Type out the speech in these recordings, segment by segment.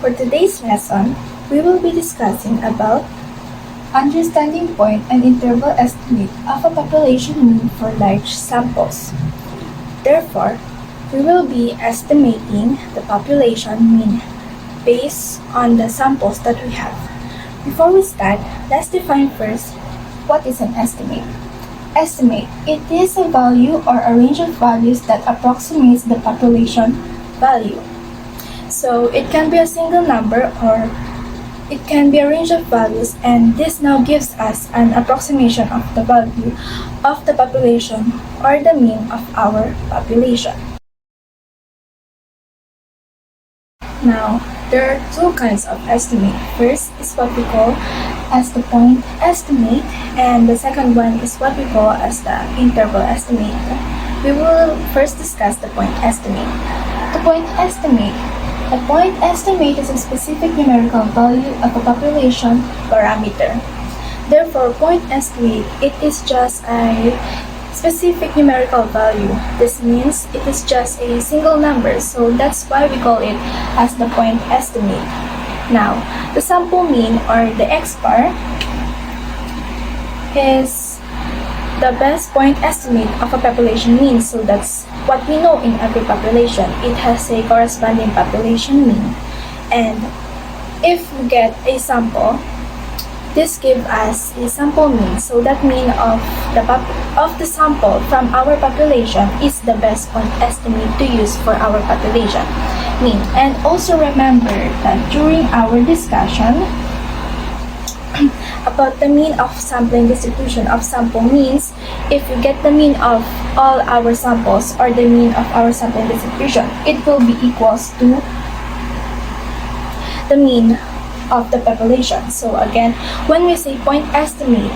For today's lesson, we will be discussing about understanding point and interval estimate of a population mean for large samples. Therefore, we will be estimating the population mean based on the samples that we have. Before we start, let's define first what is an estimate. Estimate. It is a value or a range of values that approximates the population value. So it can be a single number or it can be a range of values, and this now gives us an approximation of the value of the population or the mean of our population. Now, there are two kinds of estimate. First is what we call as the point estimate, and the second one is what we call as the interval estimate. We will first discuss the point estimate. The point estimate. A point estimate is a specific numerical value of a population parameter. Therefore, point estimate, it is just a specific numerical value. This means it is just a single number, so that's why we call it as the point estimate. Now, the sample mean or the X-bar is the best point estimate of a population mean, so that's what we know in every population. It has a corresponding population mean, and if we get a sample, this gives us a sample mean, so that mean of the sample from our population is the best point estimate to use for our population mean. And also remember that during our discussion about the mean of sampling distribution of sample means, if we get the mean of all our samples or the mean of our sampling distribution, it will be equals to the mean of the population. So again, when we say point estimate,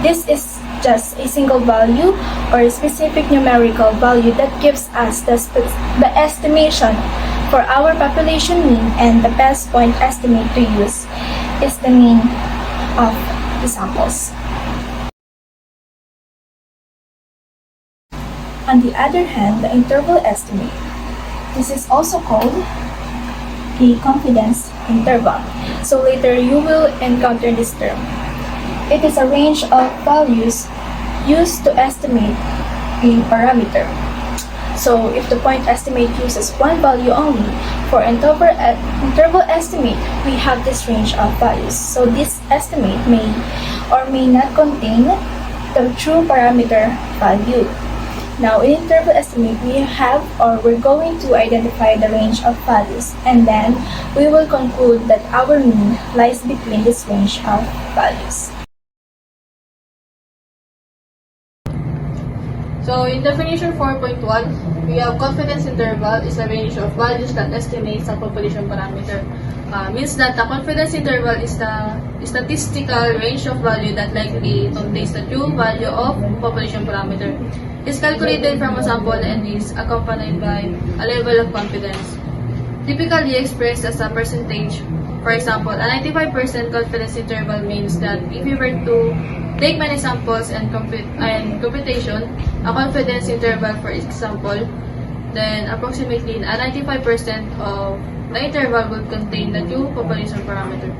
this is just a single value or a specific numerical value that gives us the estimation for our population mean, and the best point estimate to use is the mean of the samples. On the other hand, the interval estimate. This is also called a confidence interval. So later you will encounter this term. It is a range of values used to estimate a parameter. So if the point estimate uses one value only, for interval estimate, we have this range of values. So this estimate may or may not contain the true parameter value. Now, in interval estimate, we're going to identify the range of values, and then we will conclude that our mean lies between this range of values. So, in definition 4.1, we have confidence interval is a range of values that estimates a population parameter. Means that the confidence interval is the statistical range of value that likely contains the true value of population parameter. Is calculated from a sample and is accompanied by a level of confidence, typically expressed as a percentage. For example, a 95% confidence interval means that if we were to take many samples and computation, a confidence interval for each sample, then approximately a 95% of the interval will contain the true population parameter.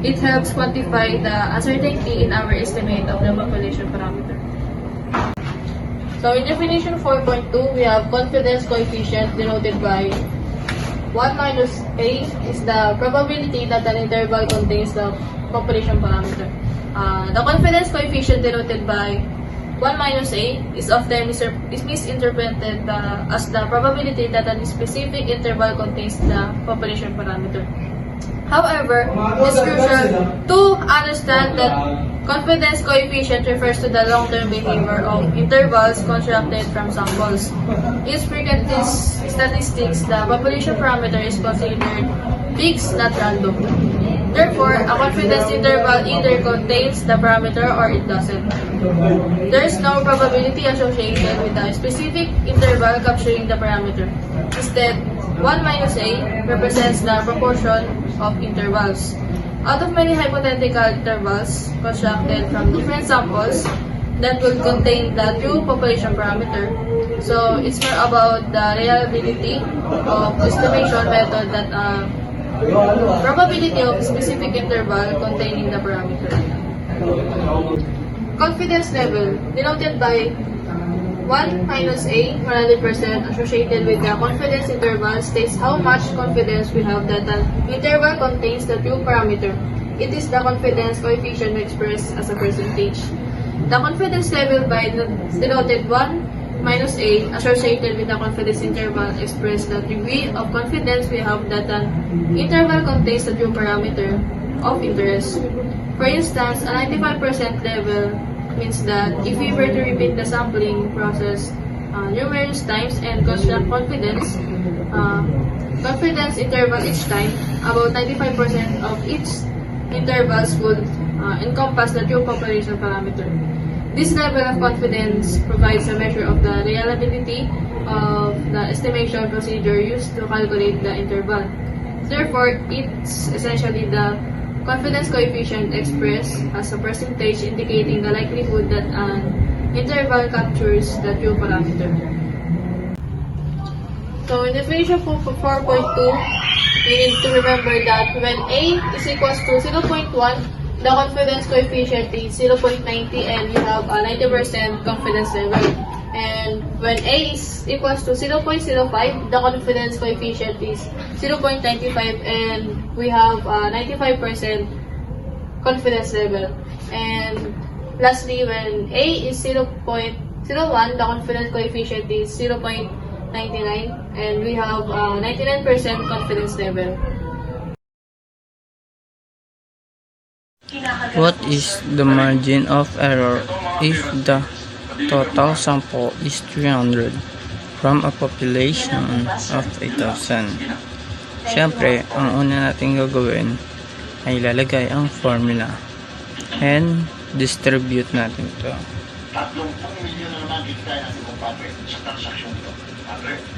It helps quantify the uncertainty in our estimate of the population parameter. So in definition 4.2, we have confidence coefficient denoted by 1 minus A is the probability that an interval contains the population parameter. The confidence coefficient denoted by 1 minus A is often misinterpreted as the probability that a specific interval contains the population parameter. However, it's crucial to understand that confidence coefficient refers to the long-term behavior of intervals constructed from samples. In frequent statistics, the population parameter is considered fixed, not random. Therefore, a confidence interval either contains the parameter or it doesn't. There is no probability associated with a specific interval capturing the parameter. Instead, 1 minus A represents the proportion of intervals. Out of many hypothetical intervals constructed from different samples that will contain the true population parameter, so it's more about the reliability of estimation method that Probability of specific interval containing the parameter. Confidence level, denoted by 1 minus A, 100% associated with the confidence interval, states how much confidence we have that an interval contains the true parameter. It is the confidence coefficient expressed as a percentage. The confidence level by denoted 1 minus A associated with the confidence interval express the degree of confidence we have that an interval contains the true parameter of interest. For instance, a 95% level means that if we were to repeat the sampling process numerous times and construct confidence interval each time, about 95% of each intervals would encompass the true population parameter. This level of confidence provides a measure of the reliability of the estimation procedure used to calculate the interval. Therefore, it's essentially the confidence coefficient expressed as a percentage indicating the likelihood that an interval captures the true parameter. So in definition for 4.2, we need to remember that when A is equals to 0.1, the confidence coefficient is 0.90 and we have a 90% confidence level. And when A is equals to 0.05, the confidence coefficient is 0.95 and we have a 95% confidence level. And lastly, when A is 0.01, the confidence coefficient is 0.99 and we have a 99% confidence level. What is the margin of error if the total sample is 300 from a population of 8,000? Siyempre, ang una natin gagawin ay ilalagay ang formula and distribute natin ito.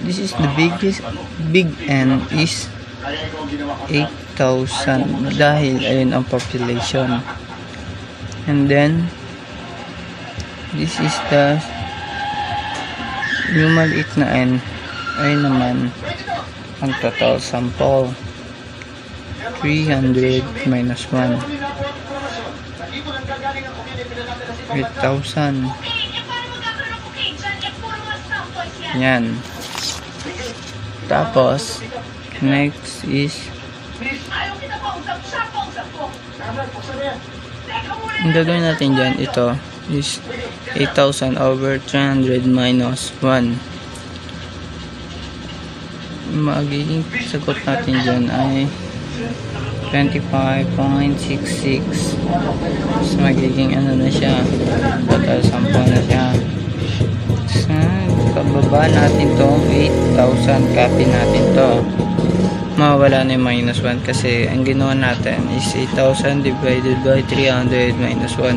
This is the big N is 8,000 dahil ayun ang population. And then this is the yung maliit na N ay naman ang total sample 300 minus 1 8,000. Yan. Tapos next is ang gagawin natin dyan, ito is 8,000 over 300 minus 1. Magiging sagot natin dyan ay 25.66. So magiging ano na siya, total sample na siya. So kababa natin to 8,000, copy natin to, mawawala na yung minus 1 kasi ang ginawa natin is 8,000 divided by 300 minus 1.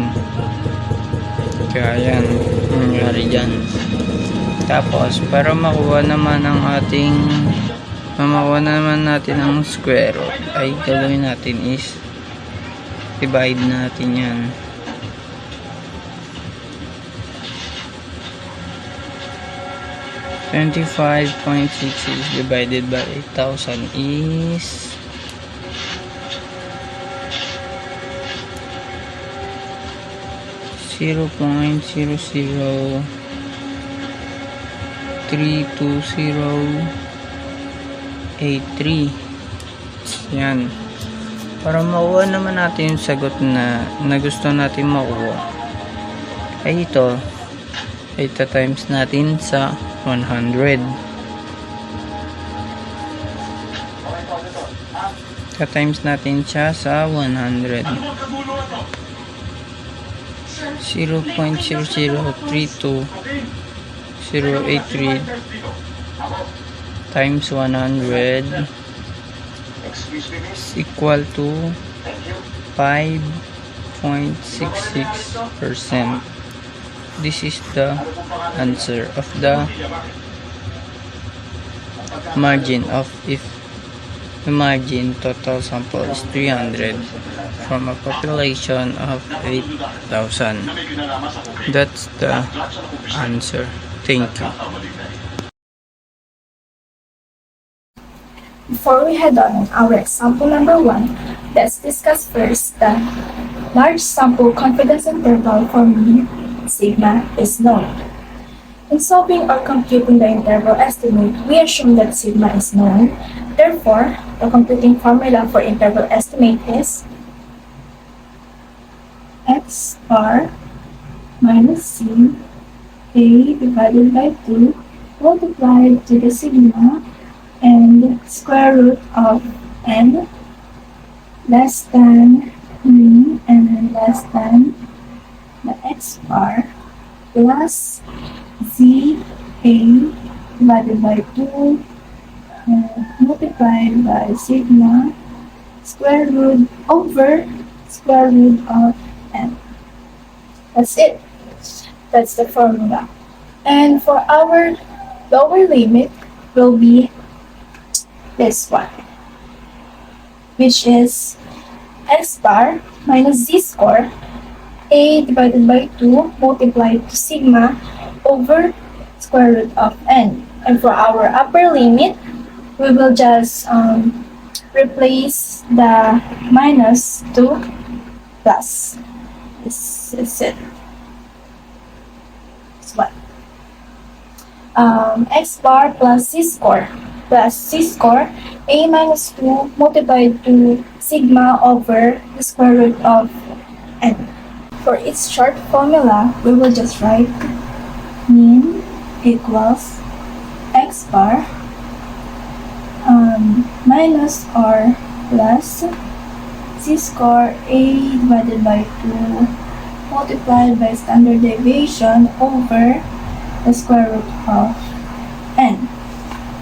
Kaya yan nangyari dyan. Tapos para makuha naman natin ang square root ay gagawin natin is divide natin yan. $25.66 divided by 8,000 is 0.0032083. Yan. Para makuha naman natin yung sagot na gusto natin makuha ay ito ay times natin sa 100. Times natin siya sa 100. 0.0032083 times 100 is equal to 5.66%. This is the answer of the margin of if the margin total sample is 300 from a population of 8,000. That's the answer. Thank you. Before we head on our example number 1, let's discuss first the large sample confidence interval for mean sigma is known. In solving or computing the interval estimate, we assume that sigma is known. Therefore, the computing formula for interval estimate is x bar minus c a divided by 2 multiplied to the sigma and square root of n less than mean and then less than the x bar plus z a divided by 2 multiplied by sigma square root over square root of n. That's it. That's the formula. And for our lower limit will be this one, which is x bar minus z score a divided by 2 multiplied to sigma over square root of n. And for our upper limit, we will just replace the minus to plus. This is it. This one. X bar plus z score a minus 2 multiplied to sigma over the square root of n. For its short formula, we will just write mean equals x bar minus or plus z score a divided by 2 multiplied by standard deviation over the square root of n.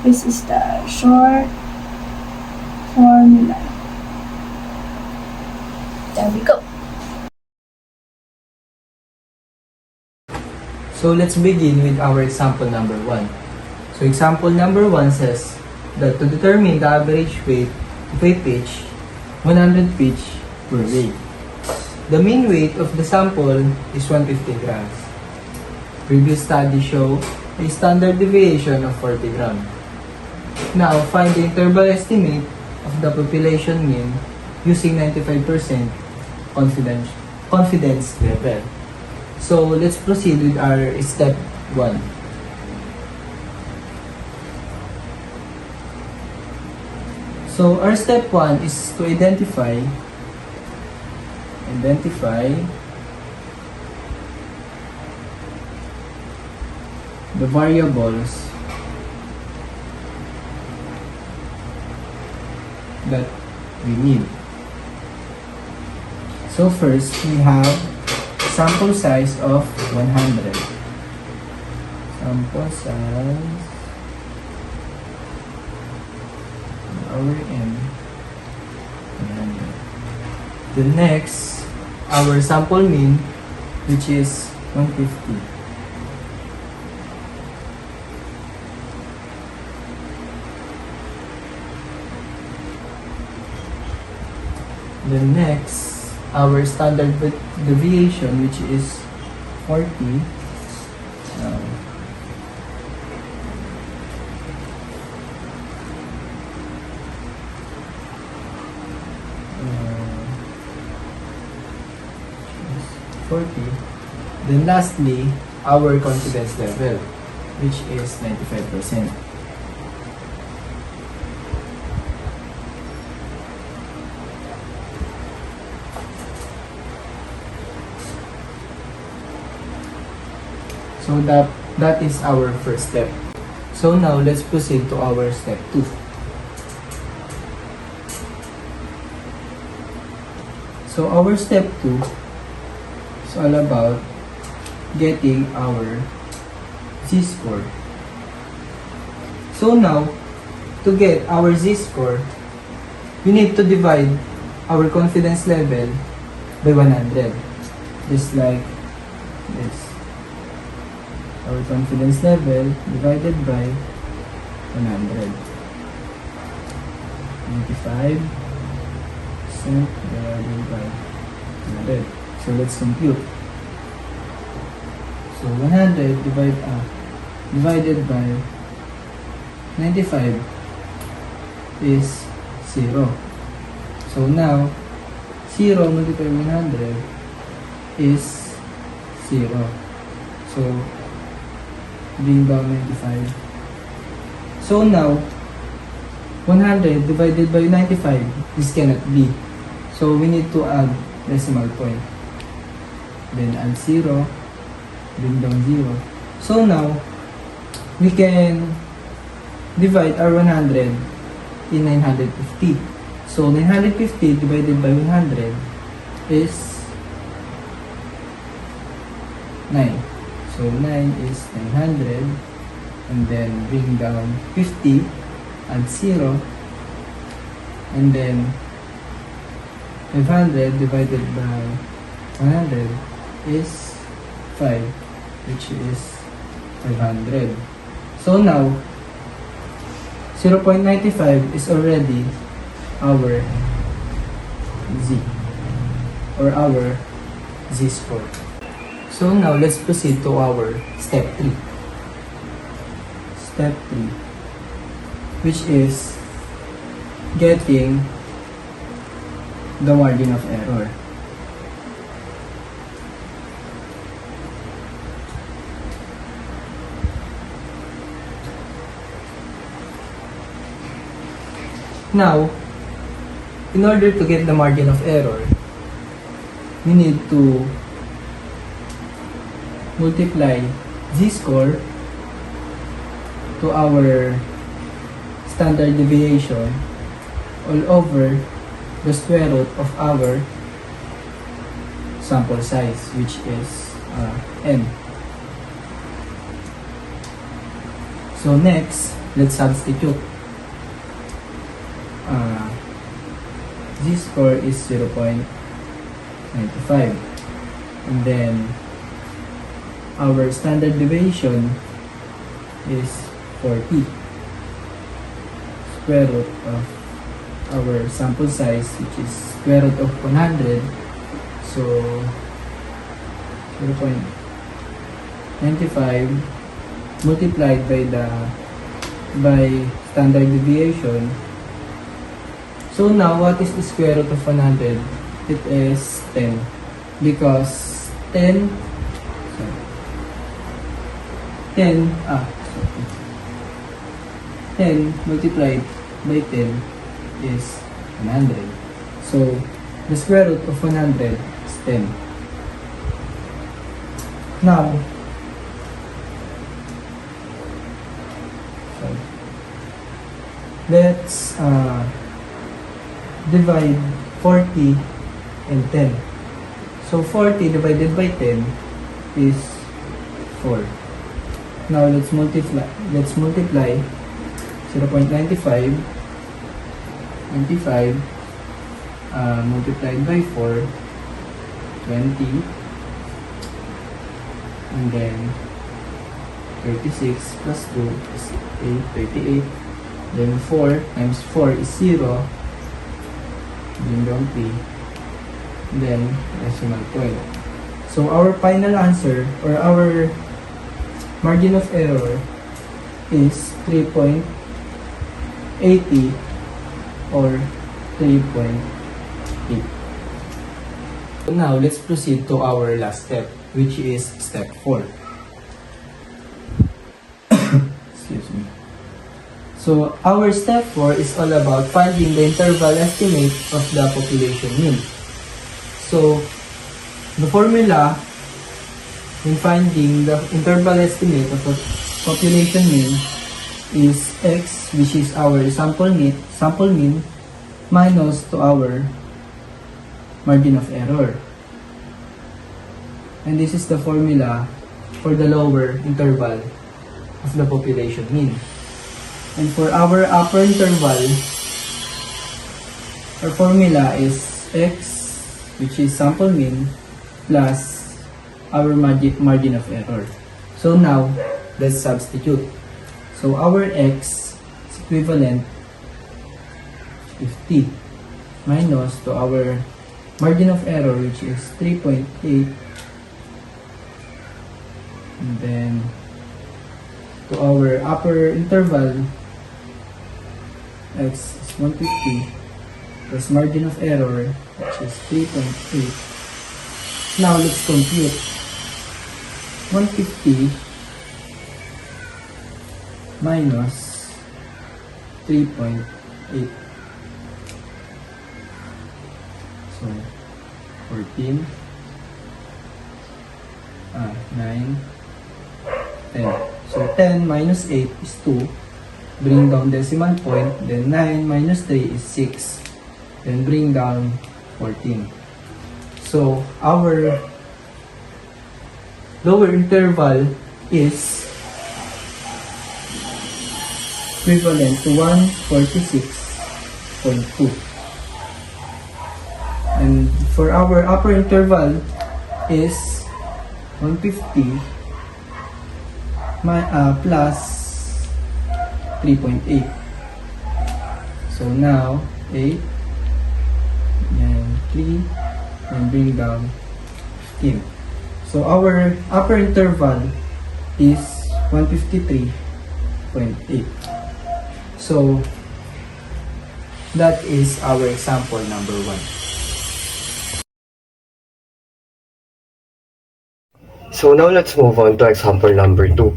This is the short formula. There we go. So let's begin with our example number 1. So example number 1 says that to determine the average weight of a pitch, 100 pitch per week. The mean weight of the sample is 150 grams. Previous studies show a standard deviation of 40 grams. Now find the interval estimate of the population mean using 95% confidence level. So let's proceed with our step 1. So our step 1 is to identify the variables that we need. So first we have sample size of 100. Sample size our n 100. The next, our sample mean, which is 150. The next, our standard deviation, which is 40. Now, 40. Then lastly, our confidence level, which is 95%. So that is our first step. So now let's proceed to our step 2. So our step 2 is all about getting our z-score. So now, to get our z-score, we need to divide our confidence level by 100. Just like this. Our confidence level divided by 100. 95% divided by 100. So let's compute. So 100 divided by 95 is 0. So now, 0 multiplied by 100 is 0. So, bring down 95. So now, 100 divided by 95, this cannot be. So we need to add decimal point. Then add 0, bring down 0. So now, we can divide our 100 in 950. So 950 divided by 100 is 9. So 9 is 900, and then bring down 50, add 0, and then 500 divided by 100 is 5, which is 500. So now, 0.95 is already our Z, or our Z-score. So now, let's proceed to our step 3. Step 3, which is getting the margin of error. Now, in order to get the margin of error, we need to multiply z-score to our standard deviation all over the square root of our sample size, which is n. So next, let's substitute. Z-score is 0.95, and then our standard deviation is 40, square root of our sample size, which is square root of 100. So 0.95 multiplied by standard deviation. So now, what is the square root of 100? It is 10, because 10 multiplied by 10 is 100. So the square root of 100 is 10. Now, let's divide 40 and 10. So 40 divided by 10 is 4. Now let's multiply 0.95 multiplied by 4, 20, and then 36 plus 2 is 38. Then 4 times 4 is 0. Bring down 3. Then decimal point. So our final answer, or our margin of error, is 3.80 or 3.8. So now let's proceed to our last step, which is step 4. Excuse me. So our step 4 is all about finding the interval estimate of the population mean. So the formula in finding the interval estimate of the population mean is x, which is our sample mean, minus to our margin of error. And this is the formula for the lower interval of the population mean. And for our upper interval, our formula is x, which is sample mean, plus our margin of error. So now, let's substitute. So our x is equivalent 50 minus to our margin of error, which is 3.8, and then to our upper interval, x is 150 plus margin of error, which is 3.8. Now let's compute. 150 minus 3.8. So 14, 9, 10. So 10 minus 8 is 2. Bring down decimal point. Then 9 minus 3 is 6. Then bring down 14. So our lower interval is equivalent to 146.2. And for our upper interval is 150 plus 3.8. So now 8 and 3 and bring down 15. So our upper interval is 153.8. So that is our example number 1. So now let's move on to example number 2.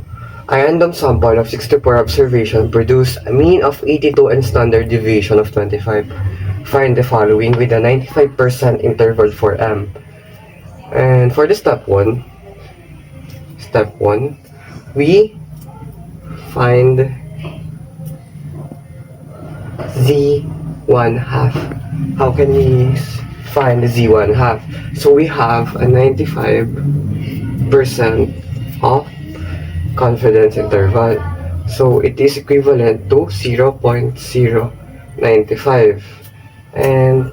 A random sample of 64 observations produced a mean of 82 and standard deviation of 25. Find the following with a 95% interval for M. And for the step 1, we find Z1 half. How can we find Z1 half? So we have a 95% of confidence interval. So it is equivalent to 0.095. And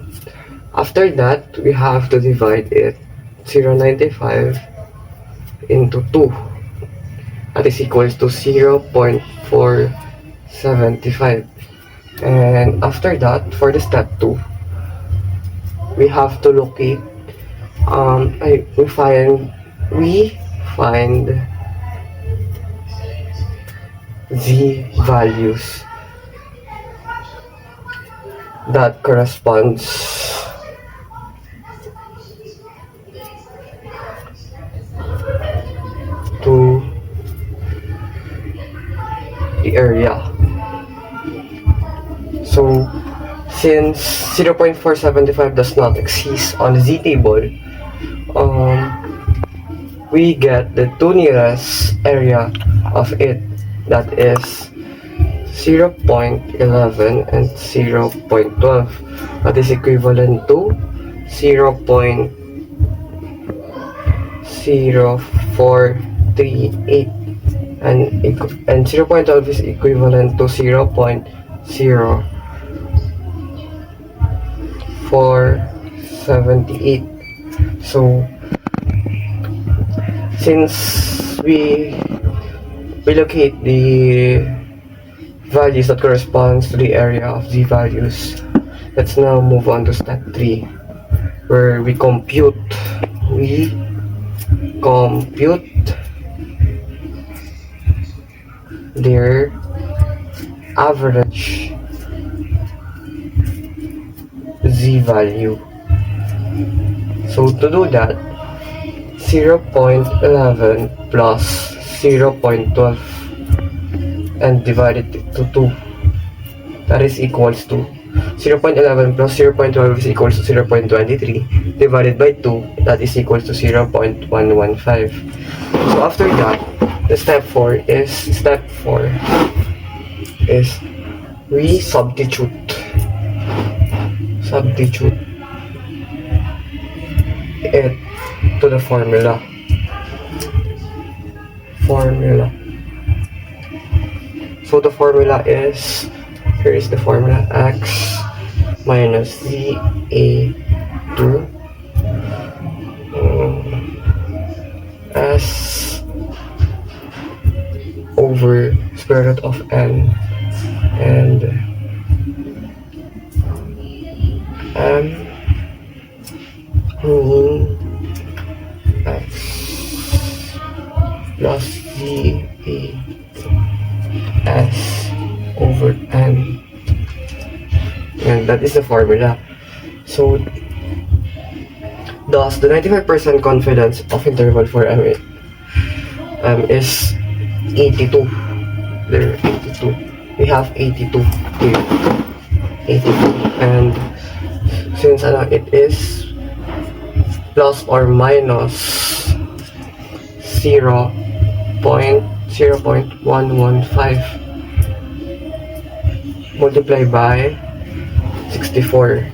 after that, we have to divide it 0.95 into 2. That is equals to 0.475. And after that, for the step 2, we have to locate we find Z values that corresponds to the area. So since 0.475 does not exist on the Z table, we get the two nearest area of it, that is 0.11 and 0.12. That is equivalent to 0.0438 and 0.12 is equivalent to 0.0478. So since we locate the values that corresponds to the area of Z values, let's now move on to step 3, where we compute their average Z value. So to do that, 0.11 plus 0.12 and divide it to 2. That is equals to 0.11 plus 0.12 is equals to 0.23 divided by 2. That is equals to 0.115. So after that, the step 4 is we substitute it to the formula. So the formula is, here is the formula, x minus ZA2 s over square root of n and m mean x plus ZA s over n That is the formula. So, thus, the 95% confidence of interval for is 82. There, 82. We have 82 here. 82. And since it is plus or minus 0.115 multiplied by 64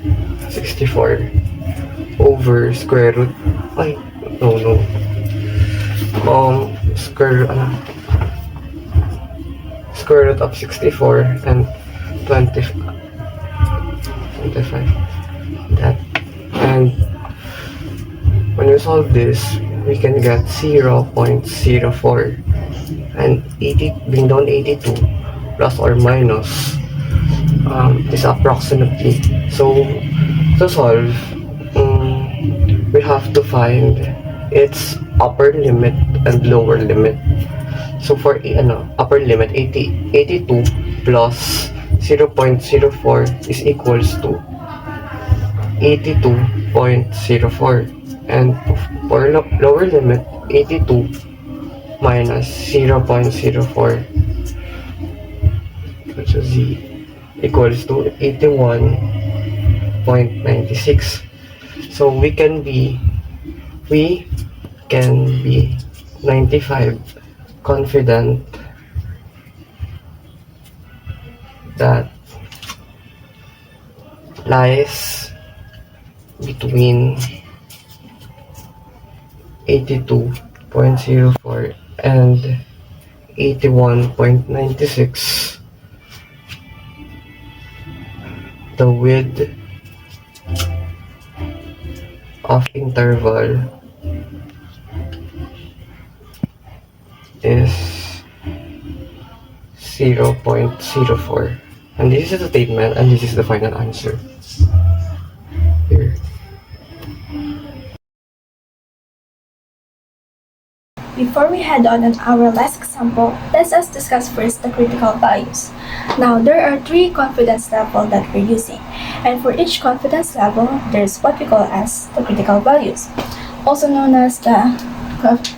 over square root square root of 64 and 25 that. And when we solve this, we can get 0.04, and 80 bring down 82 plus or minus is approximately. So to solve, we have to find its upper limit and lower limit. So for upper limit, 82 plus 0.04 is equals to 82.04, and for lower limit, 82 minus 0.04, which is equals to 81.96. So we can be 95 confident that lies between 82.04 and 81.96. The width of interval is 0.04, and this is the statement, and this is the final answer here. Before we head on our last example, let us discuss first the critical values. Now, there are 3 confidence levels that we're using, and for each confidence level, there's what we call as the critical values, also known as the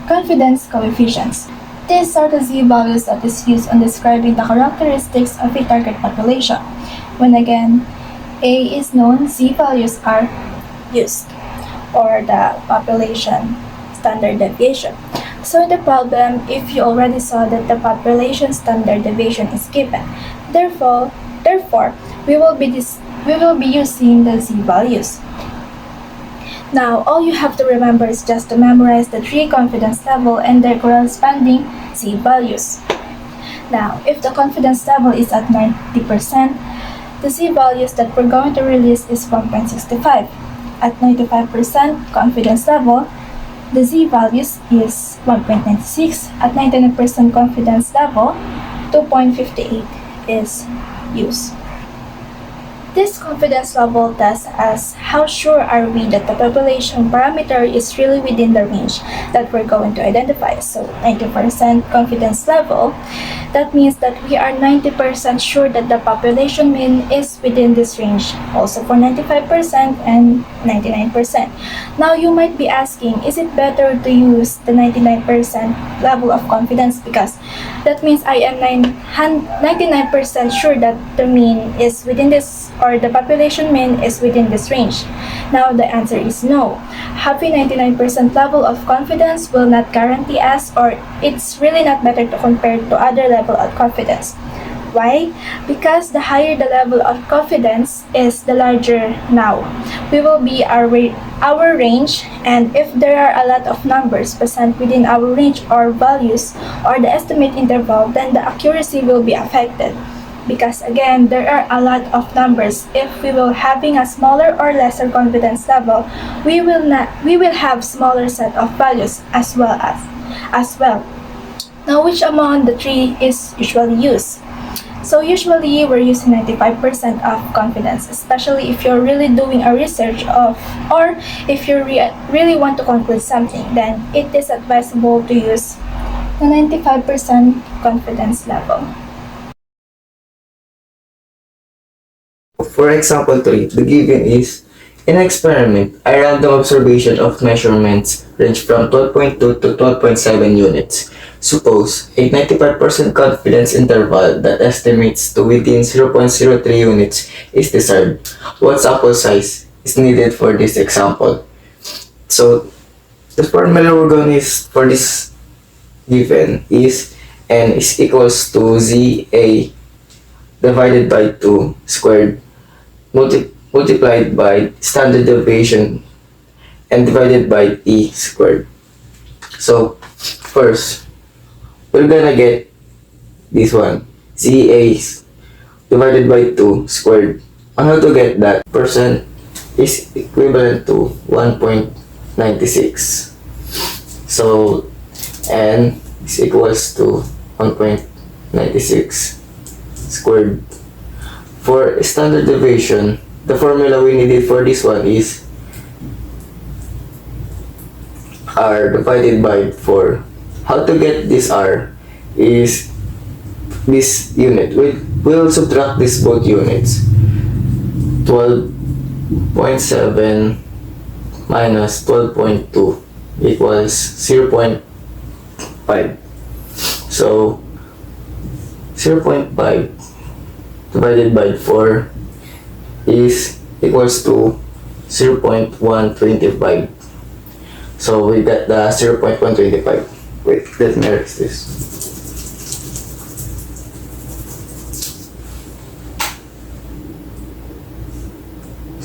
confidence coefficients. These are the z-values that is used on describing the characteristics of a target population. When again, A is known, z-values are used, or the population standard deviation. So in the problem, if you already saw that the population standard deviation is given, therefore we will be using the z-values. Now, all you have to remember is just to memorize the 3 confidence level and their corresponding z-values. Now, if the confidence level is at 90%, the z-values that we're going to release is 1.65. At 95% confidence level, the z-values is 1.96. At 99% confidence level, 2.58 is used. This confidence level tells us how sure are we that the population parameter is really within the range that we're going to identify. So 90% confidence level, that means that we are 90% sure that the population mean is within this range, also for 95% and 99%. Now you might be asking, is it better to use the 99% level of confidence, because that means I am 99% sure that the mean is within this, or the population mean is within this range? Now the answer is no. Having 99% level of confidence will not guarantee us, or it's really not better to compare to other level of confidence. Why? Because the higher the level of confidence is, the larger now we will be our range, and if there are a lot of numbers present within our range or values or the estimate interval, then the accuracy will be affected. Because again, there are a lot of numbers. If we will having a smaller or lesser confidence level, we will have smaller set of values as well. Now, which among the 3 is usually used? So usually we're using 95% of confidence, especially if you're really doing a research of, or if you really want to conclude something, then it is advisable to use the 95% confidence level. for example 3, the given is, in an experiment, a random observation of measurements range from 12.2 to 12.7 units. Suppose a 95% confidence interval that estimates to within 0.03 units is desired. What sample size is needed for this example? So, the formula we're going to use for this given is n is equals to ZA divided by 2 squared multiplied by standard deviation and divided by t squared. So, first, we're gonna get this one, ZA divided by 2 squared. On how to get that, percent is equivalent to 1.96. So, n is equals to 1.96 squared. For standard deviation, the formula we needed for this one is r divided by 4. How to get this r is this unit. We'll subtract these both units. 12.7 minus 12.2 equals 0.5. So, 0.5 divided by 4 is equals to 0.125. So we got the 0.125. Wait, let me erase this.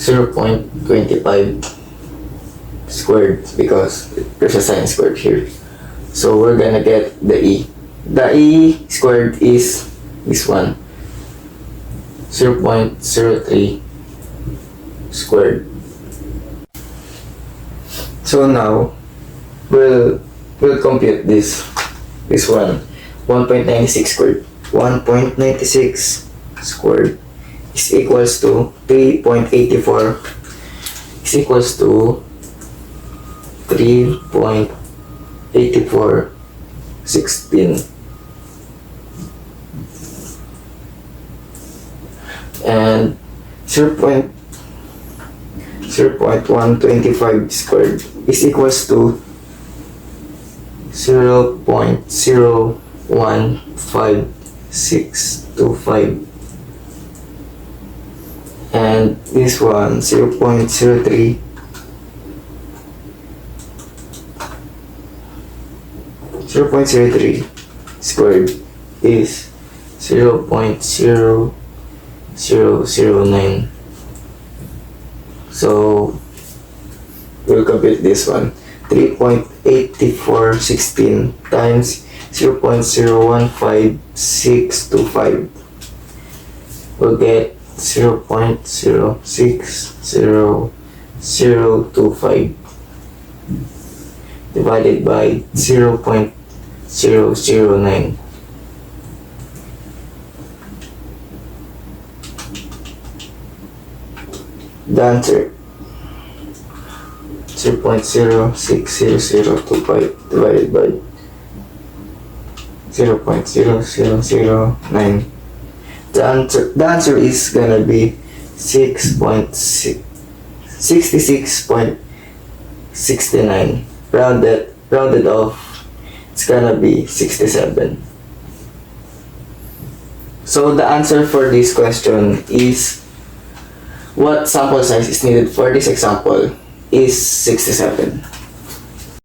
.25 squared because there's a sign squared here. So we're gonna get the E. The E squared is this one. 0.03 squared. So now we'll compute this one. 1.96 squared. 1.96 squared is equals to 3.84 is equals to 3.8416 and 0.125 squared is equals to 0.015625 and this one 0.03 squared is 0.0009. So we'll compute this one. 3.8416 times 0.015625 we'll get 0.060025 divided by 0.009. The answer 0.060025 divided by 0.0009. The answer is gonna be 66.69. Rounded off, it's gonna be 67. So the answer for this question is, what sample size is needed for this example is 67.